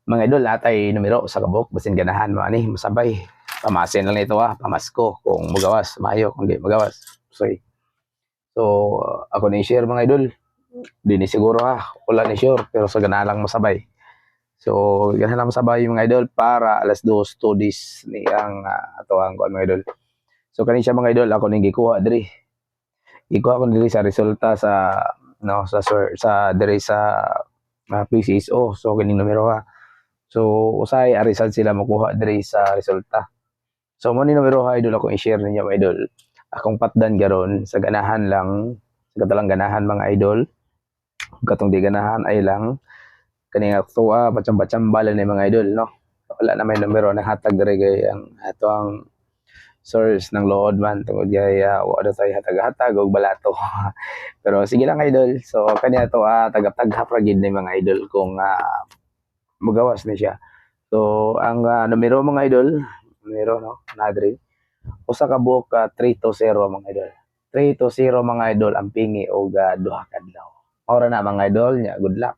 Mga idol, atay numero sa kabuk, basin ganahan mo ani, masabay. Pamasin lang ito pamasko. Kung magawas, mayo. Kung di magawas, sorry. So, ako ni share mga idol. Di ni siguro wala ni sure, pero sa ganahan lang masabay. So, ganahan lang masabay mga idol para alas 2 studies ni ang ato ang mga idol. So, kanin siya mga idol, ako ning gikuha diri. Gikuha ko diri sa resulta sa no sa diri sa PCSO. So, kining numero So, usay arisan sila makuha diri sa resulta. So, mo ni numero idol ako i-share ninyo mga idol. Akong patdan garon sa ganahan lang, sa katalang ganahan mga idol. Katong di ganahan ay lang kaning tuwa pacham-pachambal ni mga idol no. Wala na may numero na hatag diri kay ang ato ang source ng load man tungod kay wala tayo hatag-hatag og balato. Pero sige lang idol. So, kaniya to tagap-tagap ra gid ni mga idol kung magawas na siya. So, ang numero mga idol, numero no, nadri. Usa ka buok 3-0 mga idol. 3-0 mga idol ang pingi og duha ka adlaw. Ora na mga idol nya, good luck.